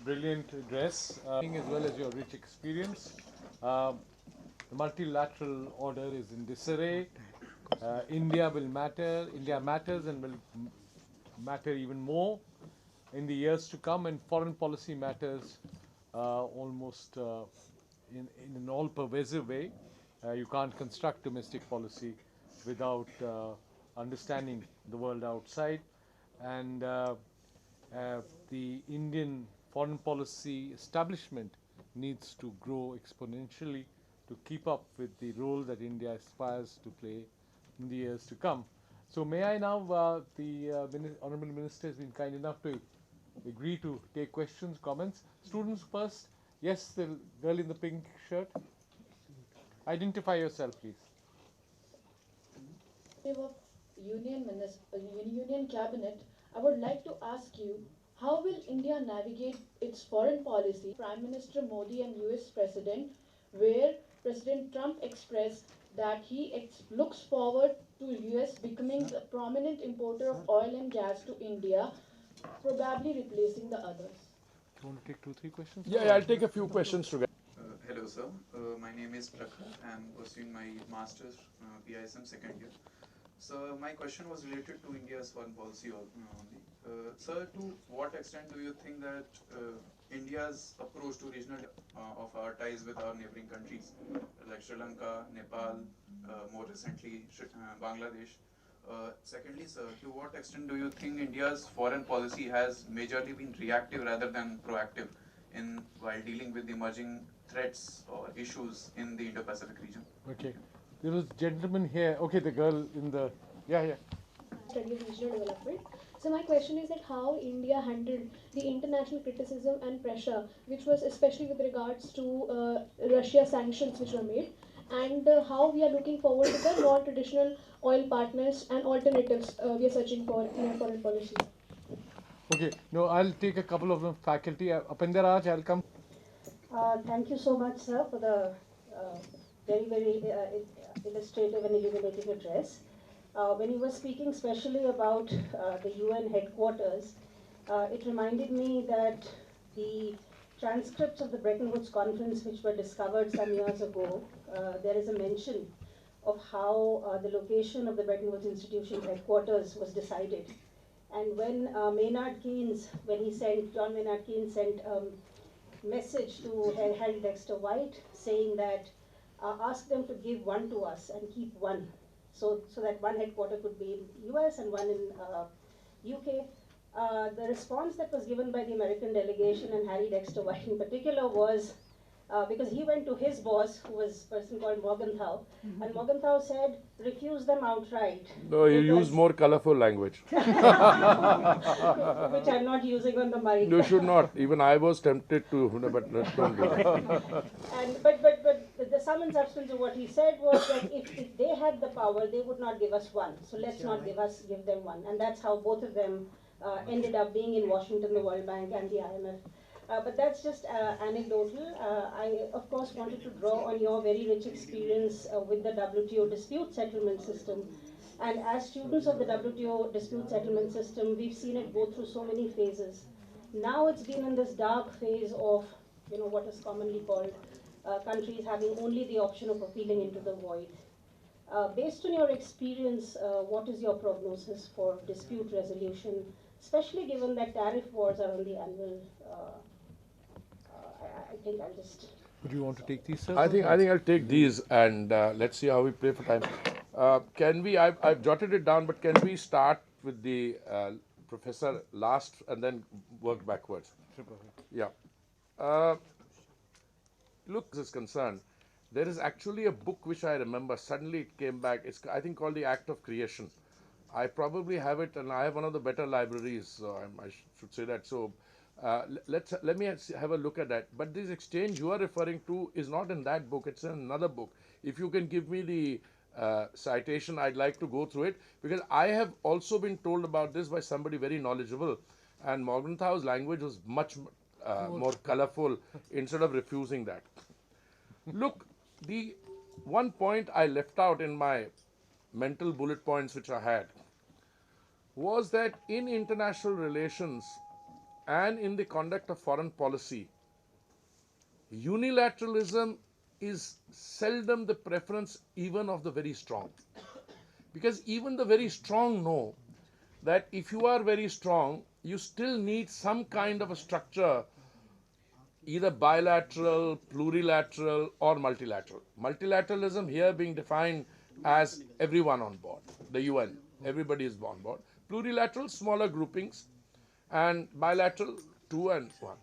brilliant address, as well as your rich experience. The multilateral order is in disarray. India will matter. India matters and will matter even more in the years to come, and foreign policy matters almost in an all-pervasive way. You can't construct domestic policy without understanding the world outside, and the Indian foreign policy establishment needs to grow exponentially to keep up with the role that India aspires to play in the years to come. So may I now, the Honourable Minister has been kind enough to agree to take questions, comments. Students first. Yes, the girl in the pink shirt. Identify yourself, please. Of Union Cabinet, I would like to ask you, how will India navigate its foreign policy? Prime Minister Modi and US President, where President Trump expressed that he looks forward to US becoming a prominent importer of oil and gas to India, probably replacing the others. You want to take 2-3 questions? Yeah, I'll take a few questions together. Hello, sir. My name is Prakhar. I am pursuing my master's PISM second year. So my question was related to India's foreign policy only. Sir, to what extent do you think that India's approach to regional of our ties with our neighboring countries like Sri Lanka, Nepal, more recently Bangladesh? Secondly, sir, to what extent do you think India's foreign policy has majorly been reactive rather than proactive in while dealing with emerging threats or issues in the Indo-Pacific region? Okay. There was a gentleman here. Okay, the girl in the... Yeah. Study of regional development. So my question is that how India handled the international criticism and pressure, which was especially with regards to Russia sanctions which were made, and how we are looking forward to the non-traditional oil partners and alternatives we are searching for in our foreign policy. Okay. No, I'll take a couple of them. Faculty. Apindaraj, I'll come. Thank you so much, sir, for the very illustrative and illuminating address. When you were speaking specially about the UN headquarters, it reminded me that the transcripts of the Bretton Woods conference, which were discovered some years ago, there is a mention of how the location of the Bretton Woods Institution headquarters was decided. And when John Maynard Keynes sent message to Harry Dexter White saying that ask them to give one to us and keep one, so that one headquarter could be in US and one in UK. The response that was given by the American delegation and Harry Dexter White in particular was, because he went to his boss, who was a person called Morgenthau, and Morgenthau said, refuse them outright. No, you use more colorful language. Which I'm not using on the mic. You should not. Even I was tempted to, but don't do that. But the sum and substance of what he said was that if they had the power, they would not give us one. So let's not give them one. And that's how both of them ended up being in Washington, the World Bank and the IMF. But that's just anecdotal. I, of course, wanted to draw on your very rich experience with the WTO dispute settlement system. And as students of the WTO dispute settlement system, we've seen it go through so many phases. Now it's been in this dark phase of, what is commonly called countries having only the option of appealing into the void. Based on your experience, what is your prognosis for dispute resolution, especially given that tariff wars are on the anvil? I think I'll just... Would you want to take these, sir? I think I'll take these and let's see how we play for time. Can we? I've jotted it down, but can we start with the professor last and then work backwards? Yeah. Look, this is concerned. There is actually a book which I remember. Suddenly it came back. It's I think called The Act of Creation. I probably have it, and I have one of the better libraries. So I should say that. So. Let me have a look at that. But this exchange you are referring to is not in that book. It's in another book. If you can give me the citation, I'd like to go through it, because I have also been told about this by somebody very knowledgeable, and Morgenthau's language was much more colorful instead of refusing that. Look, the one point I left out in my mental bullet points which I had was that in international relations, and in the conduct of foreign policy, unilateralism is seldom the preference even of the very strong. Because even the very strong know that if you are very strong, you still need some kind of a structure, either bilateral, plurilateral, or multilateral. Multilateralism here being defined as everyone on board, the UN, everybody is on board. Plurilateral, smaller groupings, and bilateral, 2 and 1.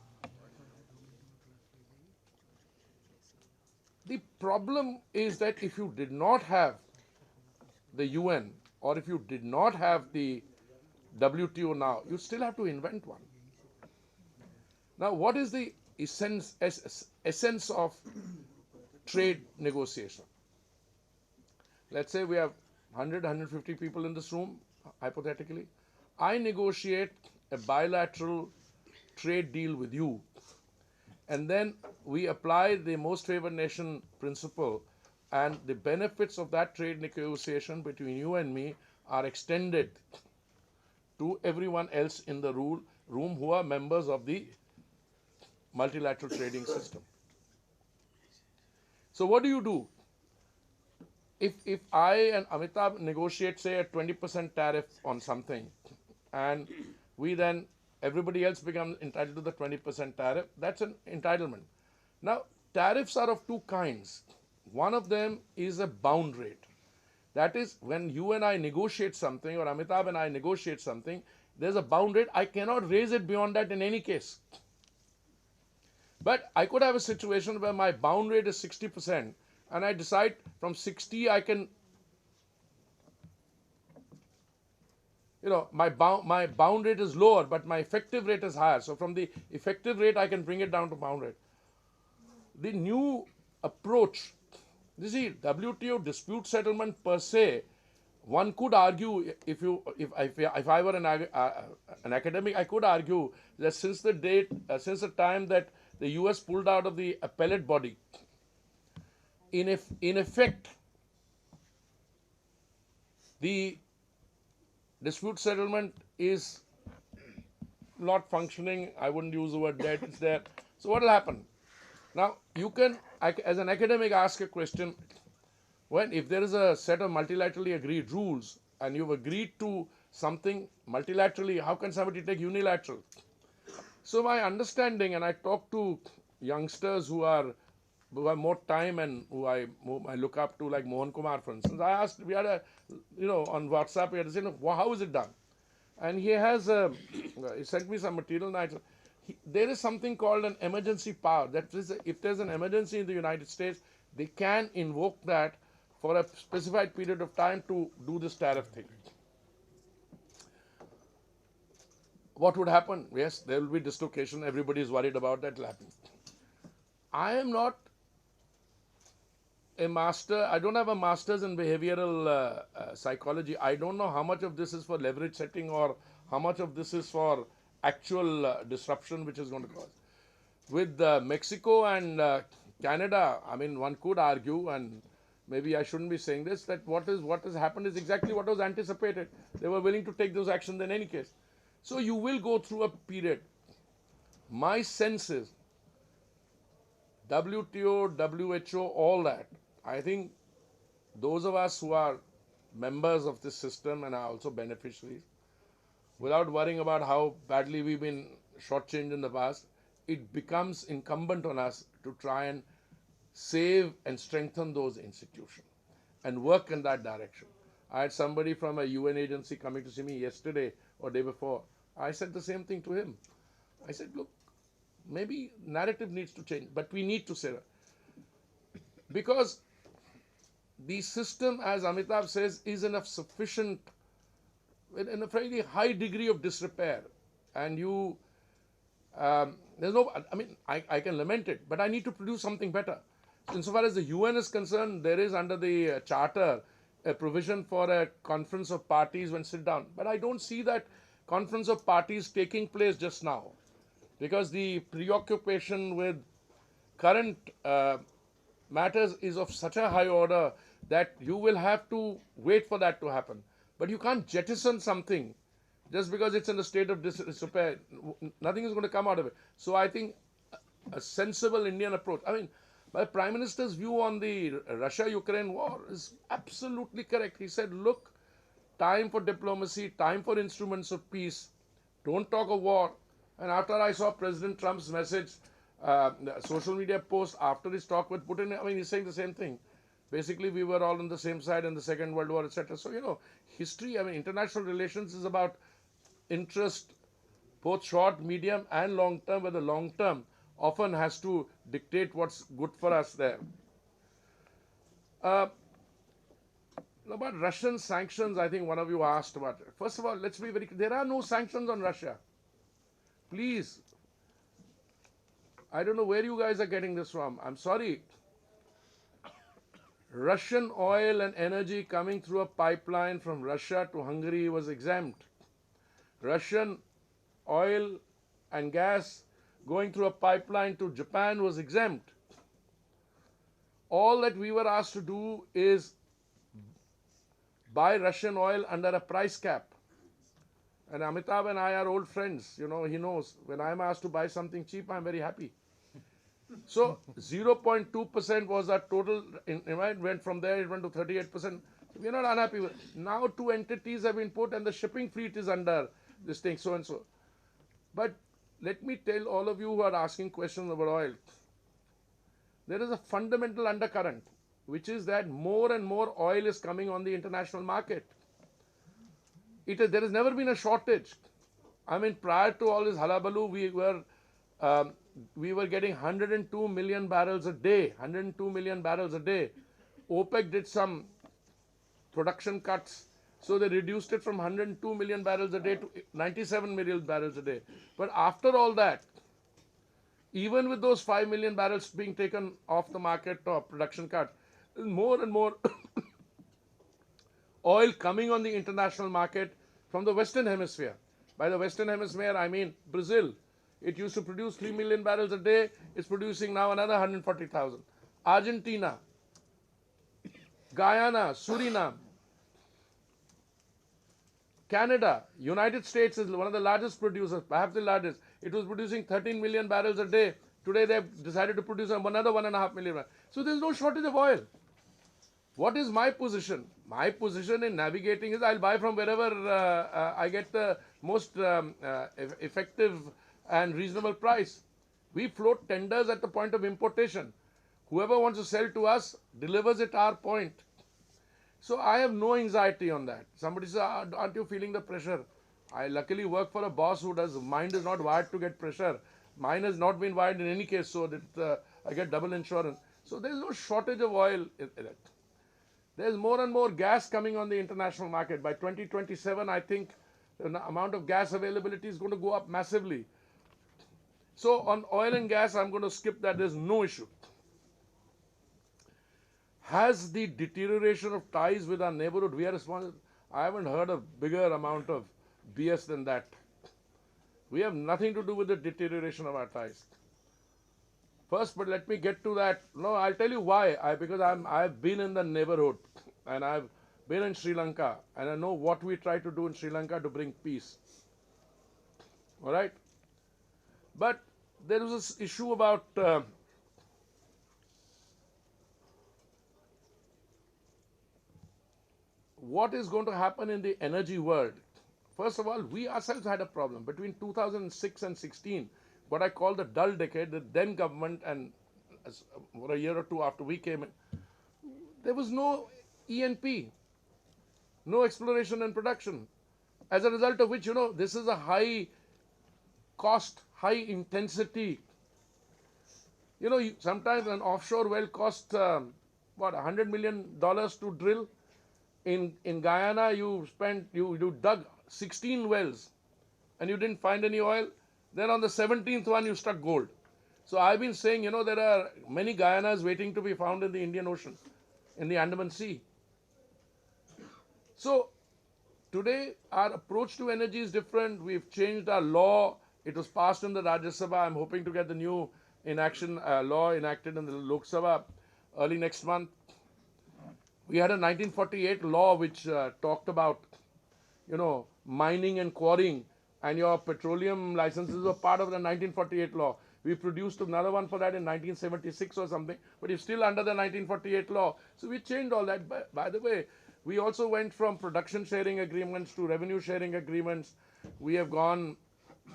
The problem is that if you did not have the UN, or if you did not have the WTO now, you still have to invent one. Now, what is the essence of trade negotiation? Let's say we have 100, 150 people in this room, hypothetically. I negotiate a bilateral trade deal with you, and then we apply the most favored nation principle, and the benefits of that trade negotiation between you and me are extended to everyone else in the room who are members of the multilateral trading system. So what do? If I and Amitabh negotiate, say, a 20% tariff on something, and we then, everybody else becomes entitled to the 20% tariff, that's an entitlement. Now, tariffs are of two kinds. One of them is a bound rate. That is, when you and I negotiate something, or Amitabh and I negotiate something, there's a bound rate. I cannot raise it beyond that in any case. But I could have a situation where my bound rate is 60%, and I decide from 60 I can, my bound rate is lower, but my effective rate is higher. So from the effective rate, I can bring it down to bound rate. The new approach, you see, WTO dispute settlement per se, one could argue, if I were an academic, I could argue that since the time that the US pulled out of the appellate body, in effect, the dispute settlement is not functioning. I wouldn't use the word dead, it's there. So what will happen? Now, you can, as an academic, ask a question, if there is a set of multilaterally agreed rules, and you've agreed to something multilaterally, how can somebody take unilateral? So my understanding, and I talk to youngsters who have more time and who I look up to, like Mohan Kumar, for instance. I asked, we had on WhatsApp, we had to say, how is it done? And he sent me some material, and there is something called an emergency power. That is, if there's an emergency in the United States, they can invoke that for a specified period of time to do this tariff thing. What would happen? Yes, there will be dislocation. Everybody is worried about that. It will happen. I am not a master. I don't have a master's in behavioral psychology. I don't know how much of this is for leverage setting or how much of this is for actual disruption which is going to cause. With Mexico and Canada, I mean, one could argue, and maybe I shouldn't be saying this, that what has happened is exactly what was anticipated. They were willing to take those actions in any case. So you will go through a period. My sense is WTO, WHO, all that, I think those of us who are members of this system and are also beneficiaries, without worrying about how badly we've been shortchanged in the past, it becomes incumbent on us to try and save and strengthen those institutions and work in that direction. I had somebody from a UN agency coming to see me yesterday or day before. I said the same thing to him. I said, look, maybe narrative needs to change, but we need to say that. Because the system, as Amitabh says, is in a fairly high degree of disrepair. And there's no, I mean, I can lament it, but I need to produce something better. Insofar as the UN is concerned, there is under the charter a provision for a conference of parties when sit down. But I don't see that conference of parties taking place just now, because the preoccupation with current matters is of such a high order that you will have to wait for that to happen. But you can't jettison something just because it's in a state of disrepair, nothing is going to come out of it. So I think a sensible Indian approach. I mean, my Prime Minister's view on the Russia-Ukraine war is absolutely correct. He said, look, time for diplomacy, time for instruments of peace. Don't talk of war. And after I saw President Trump's message, the social media post after his talk with Putin, I mean, he's saying the same thing. Basically, we were all on the same side in the Second World War, etc. So, you know, history, I mean, international relations is about interest, both short, medium, and long term, where the long term often has to dictate what's good for us there. About Russian sanctions, I think one of you asked about it. First of all, let's be very clear. There are no sanctions on Russia. Please. I don't know where you guys are getting this from. I'm sorry. Russian oil and energy coming through a pipeline from Russia to Hungary was exempt. Russian oil and gas going through a pipeline to Japan was exempt. All that we were asked to do is buy Russian oil under a price cap. And Amitabh and I are old friends. You know, he knows. When I'm asked to buy something cheap, I'm very happy. So 0.2% was our total, it went from there, it went to 38%. We're not unhappy with it. Now 2 entities have been put and the shipping fleet is under this thing, so and so. But let me tell all of you who are asking questions about oil, there is a fundamental undercurrent, which is that more and more oil is coming on the international market. There has never been a shortage. I mean, prior to all this hullabaloo, we were getting 102 million barrels a day, 102 million barrels a day. OPEC did some production cuts, so they reduced it from 102 million barrels a day to 97 million barrels a day. But after all that, even with those 5 million barrels being taken off the market or production cut, more and more oil coming on the international market from the Western Hemisphere. By the Western Hemisphere, I mean Brazil. It used to produce 3 million barrels a day. It's producing now another 140,000. Argentina, Guyana, Suriname, Canada, United States is one of the largest producers, perhaps the largest. It was producing 13 million barrels a day. Today they've decided to produce another 1.5 million barrels. So there's no shortage of oil. What is my position? My position in navigating is I'll buy from wherever I get the most effective and reasonable price. We float tenders at the point of importation. Whoever wants to sell to us delivers at our point. So I have no anxiety on that. Somebody says, aren't you feeling the pressure? I luckily work for a boss who does, mind is not wired to get pressure. Mine has not been wired in any case, so that I get double insurance. So there's no shortage of oil in it. There's more and more gas coming on the international market. By 2027, I think the amount of gas availability is going to go up massively. So on oil and gas, I'm going to skip that. There's no issue. Has the deterioration of ties with our neighborhood, we are responsible? I haven't heard a bigger amount of BS than that. We have nothing to do with the deterioration of our ties. First, but let me get to that. No, I'll tell you why. Because I've been in the neighborhood and I've been in Sri Lanka and I know what we try to do in Sri Lanka to bring peace. All right? But there was this issue about what is going to happen in the energy world. First of all, we ourselves had a problem. Between 2006 and 16, what I call the dull decade, the then government and for a year or two after we came in, there was no E&P, no exploration and production. As a result of which, this is a high cost, high intensity. Sometimes an offshore well costs, $100 million to drill. In Guyana, you dug 16 wells and you didn't find any oil. Then on the 17th one, you struck gold. So I've been saying, there are many Guyanas waiting to be found in the Indian Ocean, in the Andaman Sea. So today, our approach to energy is different. We've changed our law. It was passed in the Rajya Sabha. I'm hoping to get the new law enacted in the Lok Sabha early next month. We had a 1948 law which talked about, mining and quarrying, and your petroleum licenses were part of the 1948 law. We produced another one for that in 1976 or something, but it's still under the 1948 law. So we changed all that. By the way, we also went from production sharing agreements to revenue sharing agreements. We have gone,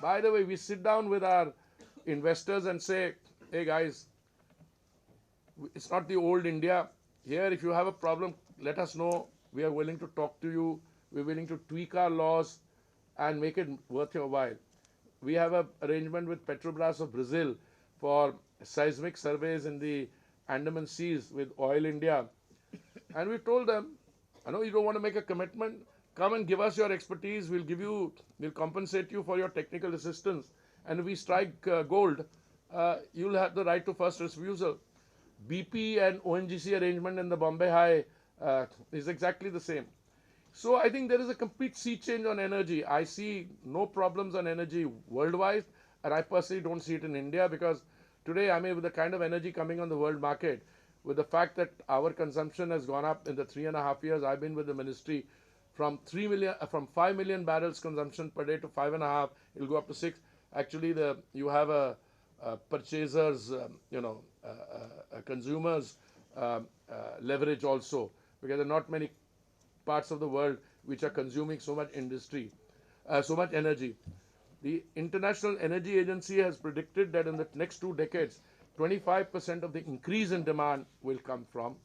by the way, we sit down with our investors and say, hey guys, it's not the old India. Here, if you have a problem, let us know. We are willing to talk to you. We're willing to tweak our laws and make it worth your while. We have an arrangement with Petrobras of Brazil for seismic surveys in the Andaman Seas with Oil India. And we told them, I know you don't want to make a commitment. Come and give us your expertise. We'll compensate you for your technical assistance. And if we strike gold, you'll have the right to first refusal. BP and ONGC arrangement in the Bombay High is exactly the same. So I think there is a complete sea change on energy. I see no problems on energy worldwide, and I personally don't see it in India because today, I mean, with the kind of energy coming on the world market, with the fact that our consumption has gone up in the 3.5 years I've been with the ministry, from 5 million barrels consumption per day to 5.5, it'll go up to 6. Actually, you have a purchasers, consumers leverage also, because there are not many parts of the world which are consuming so much so much energy. The International Energy Agency has predicted that in the next 2 decades, 25% of the increase in demand will come from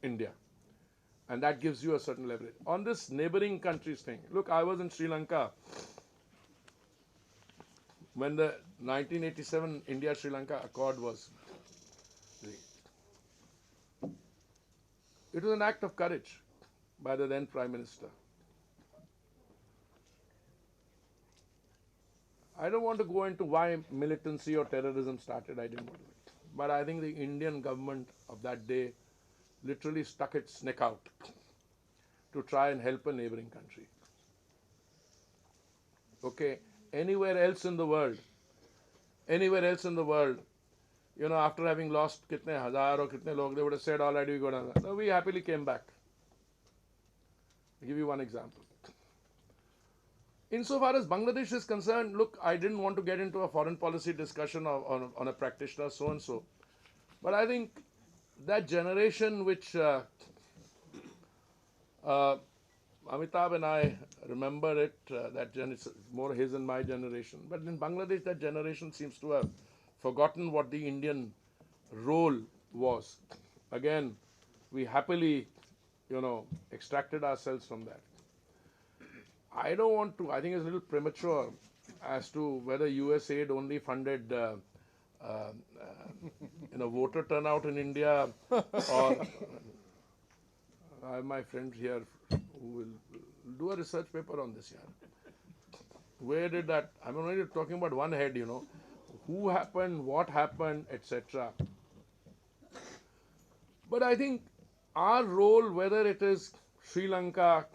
India. And that gives you a certain leverage. On this neighboring countries thing, look, I was in Sri Lanka when the 1987 India-Sri Lanka Accord was reached. It was an act of courage by the then Prime Minister. I don't want to go into why militancy or terrorism started, I didn't want to. But I think the Indian government of that day literally stuck its neck out to try and help a neighboring country. Okay, anywhere else in the world, after having lost kitne hazar or kitne log, they would have said, all right, we go down. No, we happily came back. I'll give you one example. Insofar as Bangladesh is concerned, look, I didn't want to get into a foreign policy discussion on a practitioner so-and-so. But I think that generation which Amitabh and I remember it, it's more his and my generation. But in Bangladesh, that generation seems to have forgotten what the Indian role was. Again, we happily, extracted ourselves from that. I don't want to, I think it's a little premature as to whether USAID only funded voter turnout in India, or I have my friend here who will do a research paper on this. Where did that, I'm only talking about one head, who happened, what happened, etc. But I think our role, whether it is Sri Lanka,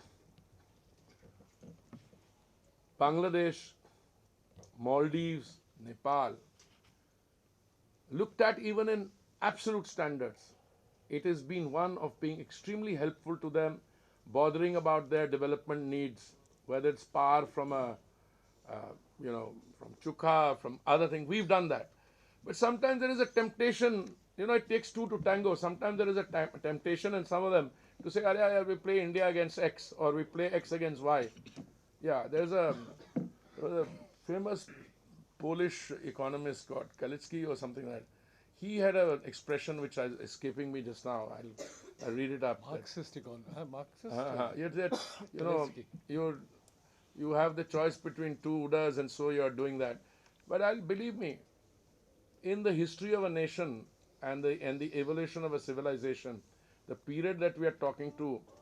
Bangladesh, Maldives, Nepal, looked at even in absolute standards, it has been one of being extremely helpful to them, bothering about their development needs, whether it's power from from Chukha, from other things. We've done that. But sometimes there is a temptation, it takes two to tango. Sometimes there is a temptation in some of them to say, we play India against X, or we play X against Y. Yeah, there was a famous Polish economist called Kalicki or something like that. He had an expression which is escaping me just now. I'll read it up. Marxist economist. You have the choice between two Udas, and so you are doing that. But believe me, in the history of a nation and the evolution of a civilization, the period that we are talking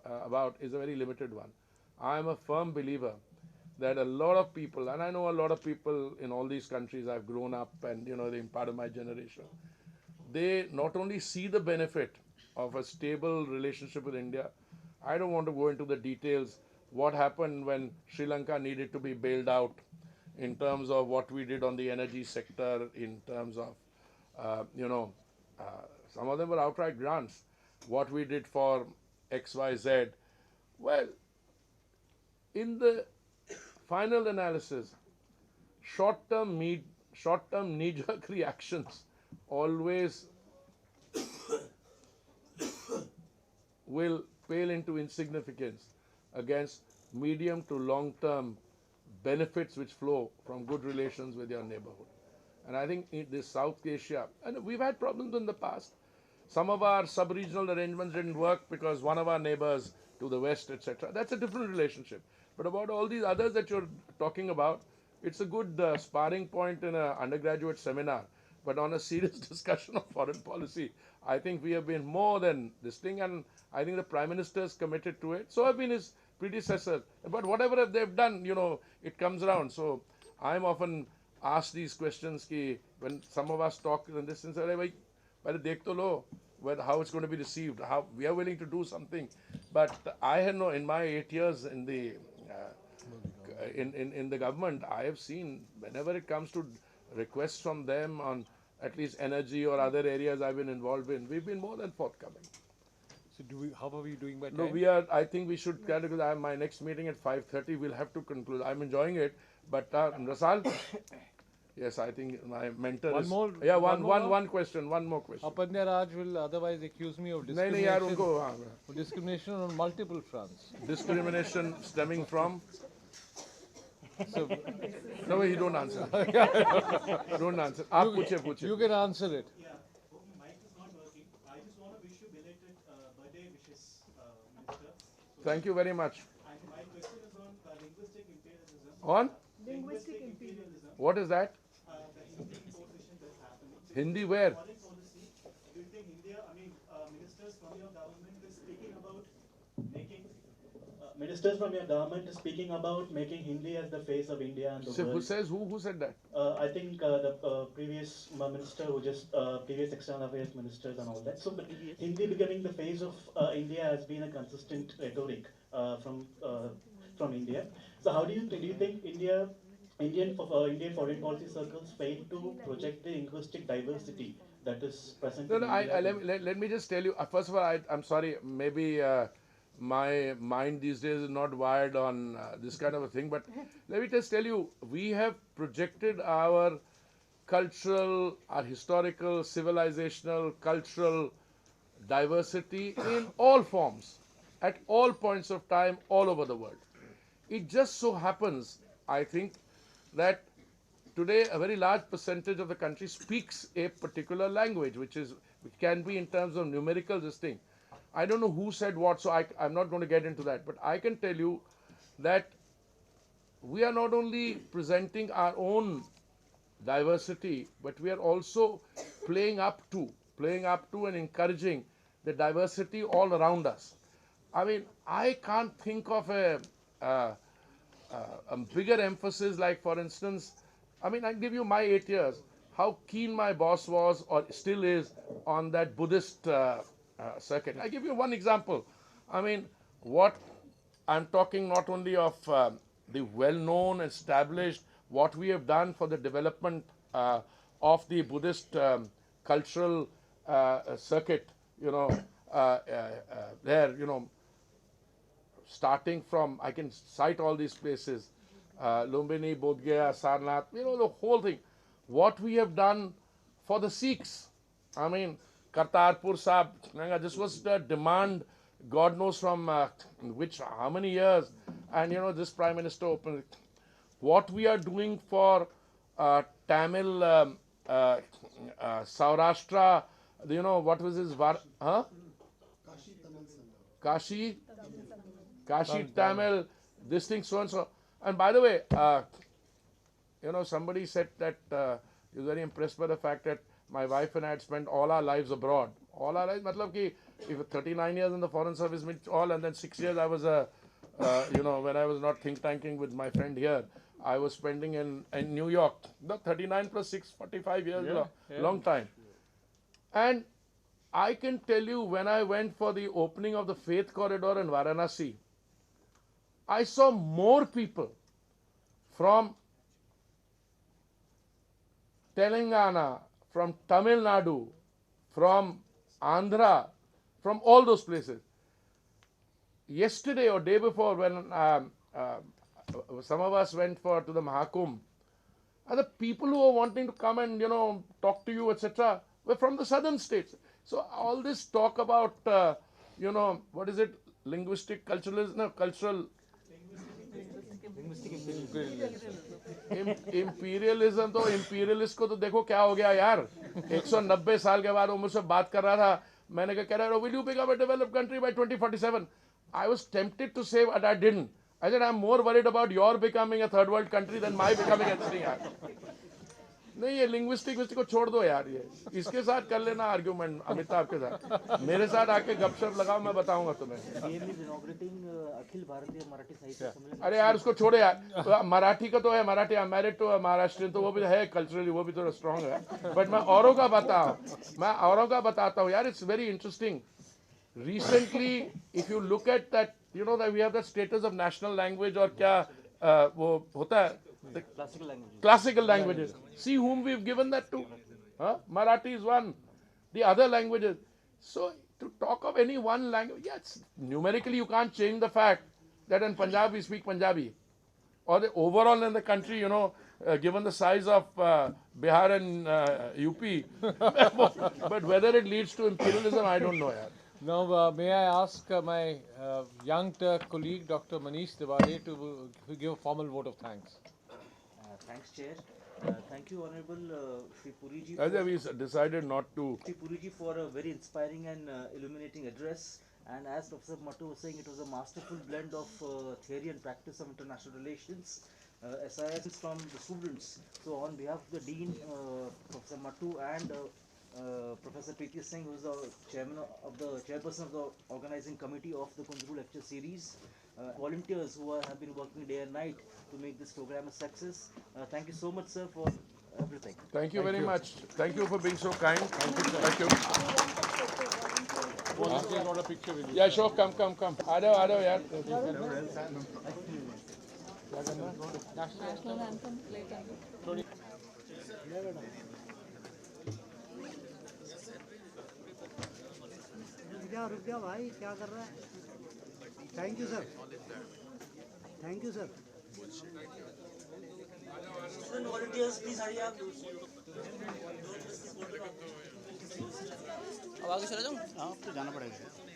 about is a very limited one. I am a firm believer that a lot of people, and I know a lot of people in all these countries, I've grown up and they're part of my generation, they not only see the benefit of a stable relationship with India. I don't want to go into the details, what happened when Sri Lanka needed to be bailed out, in terms of what we did on the energy sector, in terms of, some of them were outright grants, what we did for XYZ. Well, in the final analysis, short-term knee-jerk reactions always will pale into insignificance against medium to long-term benefits which flow from good relations with your neighborhood. And I think in this South Asia, and we've had problems in the past. Some of our sub-regional arrangements didn't work because one of our neighbors to the west, etc. That's a different relationship. But about all these others that you're talking about, it's a good sparring point in an undergraduate seminar. But on a serious discussion of foreign policy, I think we have been more than this thing, and I think the Prime Minister is committed to it. So have been his predecessors. But whatever they've done, it comes around. So I'm often asked these questions when some of us talk in this sense, how it's going to be received, how we are willing to do something. But I had in my 8 years in the in the government, I have seen whenever it comes to requests from them on at least energy or other areas I've been involved in, we've been more than forthcoming. So how are we doing by time? No, I think we should, because I have my next meeting at 5:30. We'll have to conclude. I'm enjoying it, but Rasal, yes, I think my mentor One is. more- Yeah, one more? one question. One more question. Apanya Raj will otherwise accuse me of नहीं discrimination. नहीं यार उनको Discrimination on multiple fronts. discrimination stemming from. So No, you don't answer. Don't answer. आप पूछे. you can answer it. Yeah, oh, mic is not working. I just want to wish you belated birthday wishes, Minister. Thank you very much. And my question is on linguistic imperialism. On Linguistic imperialism, what is that? the Hindi imposition that's happening. So Hindi where? foreign policy, do you think India, ministers from your government is speaking about making, ministers from your government is speaking about making Hindi as the face of India and the So, who world? says who said that? I think the previous minister who just previous external affairs ministers and all that. So, but Hindi becoming the face of India has been a consistent rhetoric from India. So, how do you think Indian foreign policy circles fail to project the linguistic diversity that is present? No, in India? let me just tell you. First of all, I'm sorry. Maybe my mind these days is not wired on this kind of a thing. But let me just tell you, we have projected our cultural, our historical, civilizational, cultural diversity in all forms, at all points of time, all over the world. It just so happens, I think, that today a very large percentage of the country speaks a particular language, which can be in terms of numerical this thing. I don't know who said what, so I'm not going to get into that. But I can tell you that we are not only presenting our own diversity, but we are also playing up to and encouraging the diversity all around us. I mean, I can't think of a bigger emphasis, like, for instance, I mean, I'll give you my 8 years, how keen my boss was or still is on that Buddhist circuit. I give you one example. I mean, what I'm talking not only of the well-known, established, what we have done for the development of the Buddhist cultural circuit, there, starting from, I can cite all these places, Lumbini, Bodh Gaya, Sarnath, the whole thing. What we have done for the Sikhs, I mean, Kartarpur Sahib, this was the demand, God knows from how many years, and this Prime Minister opened it. What we are doing for Tamil, Saurashtra, what was his, Kashi Tamil, this thing, so and so. And by the way, somebody said that he was very impressed by the fact that my wife and I had spent all our lives abroad. All our lives, matlab ki, if 39 years in the foreign service, and then 6 years I was when I was not think tanking with my friend here, I was spending in New York. The 39 plus 6, 45 years, long time. And I can tell you, when I went for the opening of the Faith Corridor in Varanasi, I saw more people from Telangana, from Tamil Nadu, from Andhra, from all those places. Yesterday or day before, when some of us went to the Mahakumbh, and the people who were wanting to come and talk to you, etc., were from the southern states. So all this talk about what is it, linguistic culturalism, no, cultural imperialism, तो imperialist को तो देखो क्या हो गया यार, 190 साल के बाद वो मुझसे बात कर रहा था, मैंने कह रहा, will you become a developed country by 2047? I was tempted to say, but I didn't. I said, I'm more worried about your becoming a third world country than my becoming a thing. नहीं, ये linguistic को छोड़ दो यार, ये इसके साथ कर लेना आर्ग्यूमेंट अमिताभ के साथ, मेरे साथ आके गपशप लगाओ, मैं बताऊंगा तुम्हें। अखिल भारतीय मराठी साहित्य सम्मेलन। अरे यार उसको छोड़ो यार, मराठी का तो है, Marathi I married to Maharashtrian, तो वो भी है कल्चरली, वो भी थोड़ा स्ट्रॉन्ग है, बट मैं औरों का बताता हूँ यार, it's very interesting. Recently, if you look at that, that we have the status of national language, और क्या वो होता है, the classical languages. See whom we've given that to. Marathi is one. The other languages. So to talk of any one language, yes, numerically you can't change the fact that in Punjab we speak Punjabi, or the overall in the country, given the size of Bihar and UP, but whether it leads to imperialism, I don't know. Yaar. Now, may I ask my young Turk colleague, Dr. Manish Tiwari, to give a formal vote of thanks. Thanks, Chair. Thank you, Honorable Shri Puriji. As we decided not to. Shri Puriji for a very inspiring and illuminating address. And as Professor Mattu was saying, it was a masterful blend of theory and practice of international relations. SIS from the students. So on behalf of the Dean, Professor Mattu, and Professor Preeti Singh, who is the chairperson of the organizing committee of the Kunjuru Lecture Series, volunteers who have been working day and night to make this program a success. Thank you so much, sir, for everything. Thank you very much. Thank you for being so kind. Thank you. Got a picture with you. Yeah, sure. Come. आ जाओ यार. National anthem play. रुक जा भाई, क्या कर रहा है? Thank you sir, thank you sir. Volunteers please hurry up. अब आगे चला जाऊँ? हाँ, अब तो जाना पड़ेगा।